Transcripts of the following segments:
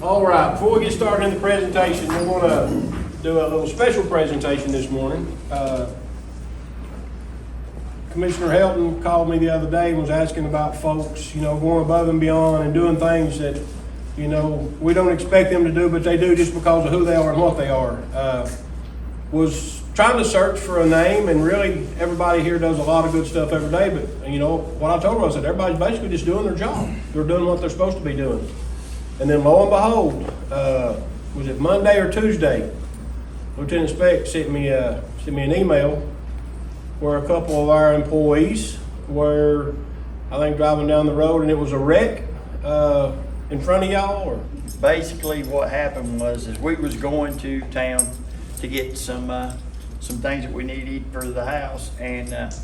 All right, before we get started in the presentation, we're going to do a little special presentation this morning. Commissioner Helton called me the other day and was asking about folks, going above and beyond and doing things that, we don't expect them to do, but they do just because of who they are and what they are. Was trying to search for a name, and really everybody here does a lot of good stuff every day, but what I told her, I said, everybody's basically just doing their job. They're doing what they're supposed to be doing. And then lo and behold, was it Monday or Tuesday, Lieutenant Speck sent me an email where a couple of our employees were, I think, driving down the road, and it was a wreck in front of y'all? Or? Basically what happened was we was going to town to get some things that we needed for the house, and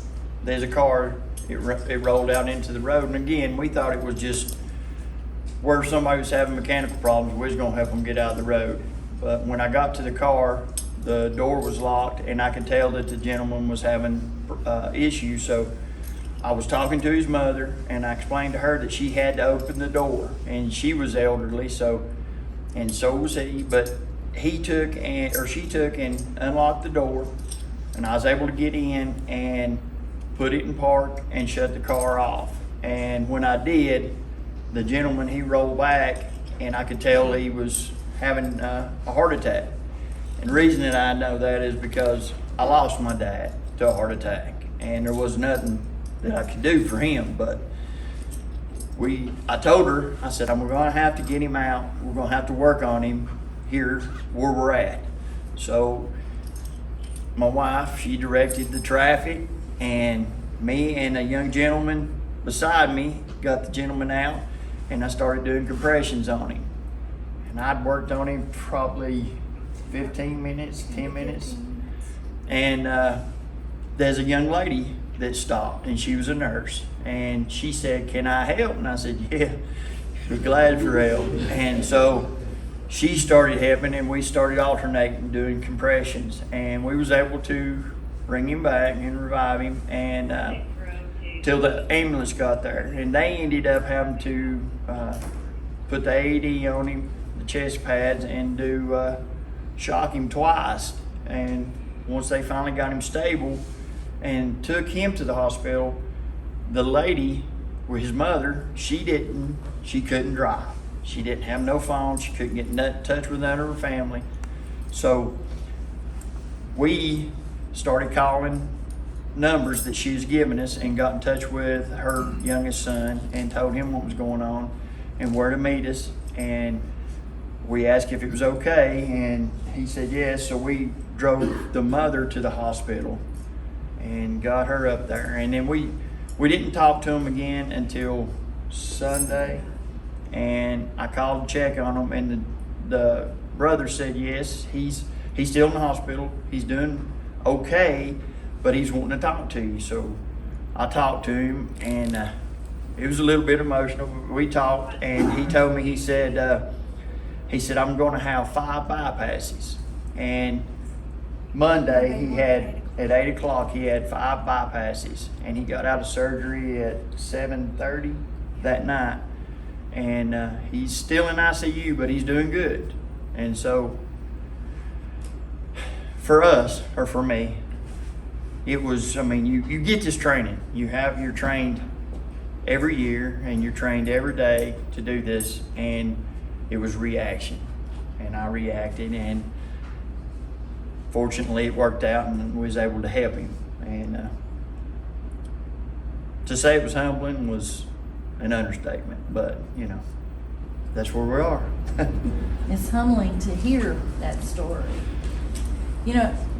there's a car, it rolled out into the road, and again, we thought it was just where somebody was having mechanical problems, we was gonna help them get out of the road. But when I got to the car, the door was locked, and I could tell that the gentleman was having issues. So I was talking to his mother, and I explained to her that she had to open the door, and she was elderly, so was he. But she took and unlocked the door, and I was able to get in and put it in park and shut the car off. And when I did, the gentleman, he rolled back, and I could tell he was having a heart attack. And the reason that I know that is because I lost my dad to a heart attack, and there was nothing that I could do for him. But I told her, I said, I'm gonna have to get him out. We're gonna have to work on him here where we're at. So my wife, she directed the traffic, and me and a young gentleman beside me got the gentleman out, and I started doing compressions on him. And I'd worked on him probably 15 minutes, 10 minutes. And there's a young lady that stopped, and she was a nurse. And she said, can I help? And I said, yeah, be glad for help. And so she started helping, and we started alternating doing compressions. And we was able to bring him back and revive him, and till the ambulance got there. And they ended up having to put the AED on him, the chest pads, and do shock him twice. And once they finally got him stable and took him to the hospital, the lady with his mother, she couldn't drive. She didn't have no phone. She couldn't get in touch with none of her family. So we started calling numbers that she was giving us and got in touch with her youngest son and told him what was going on and where to meet us. And we asked if it was okay, and he said yes. So we drove the mother to the hospital and got her up there. And then we didn't talk to him again until Sunday. And I called to check on him, and the brother said yes, he's still in the hospital. He's doing okay, but he's wanting to talk to you. So I talked to him, and it was a little bit emotional. We talked, and he told me, he said, I'm going to have 5 bypasses. And Monday, he had, at 8 o'clock, he had 5 bypasses, and he got out of surgery at 7:30 that night. And he's still in ICU, but he's doing good. And so for us, or for me, it was, you get this training. You're trained every year, and you're trained every day to do this, and it was reaction. And I reacted, and fortunately it worked out, and was able to help him. And to say it was humbling was an understatement, but that's where we are. It's humbling to hear that story.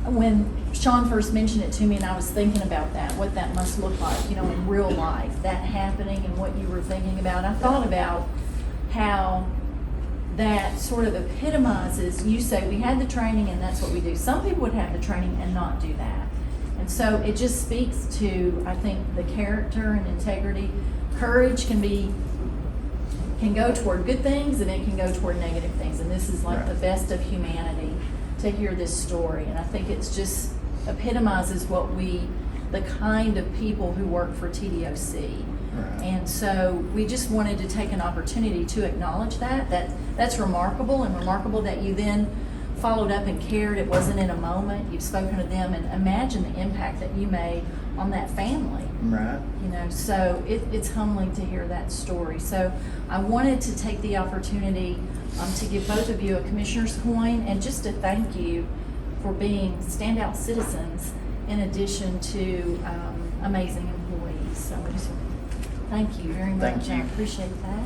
When Sean first mentioned it to me, and I was thinking about that, what that must look like, in real life, that happening and what you were thinking about, I thought about how that sort of epitomizes, you say we had the training and that's what we do. Some people would have the training and not do that. And so it just speaks to, I think, the character and integrity. Courage can go toward good things, and it can go toward negative things. And this is like Right. the best of humanity to hear this story. And I think it's just epitomizes the kind of people who work for TDOC. Right. And so we just wanted to take an opportunity to acknowledge that. That's remarkable, and remarkable that you then followed up and cared. It wasn't in a moment. You've spoken to them, and imagine the impact that you made on that family. Right. You know, so it's humbling to hear that story. So I wanted to take the opportunity to give both of you a commissioner's coin, and just to thank you for being standout citizens in addition to amazing employees. So I just thank you very much. Thank you. I appreciate that.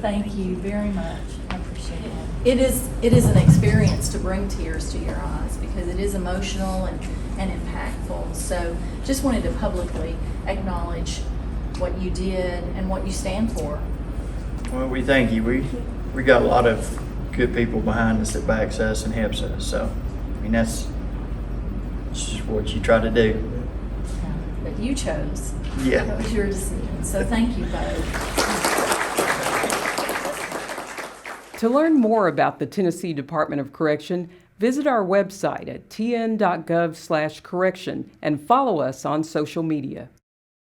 Thank you very much. I appreciate it. It is an experience to bring tears to your eyes, because it is emotional and impactful. So just wanted to publicly acknowledge what you did and what you stand for. Well, we thank you. We got a lot of good people behind us that backs us and helps us. So, I mean, that's just what you try to do. But you chose. Yeah. That was your decision. So thank you both. To learn more about the Tennessee Department of Correction, visit our website at tn.gov/correction and follow us on social media.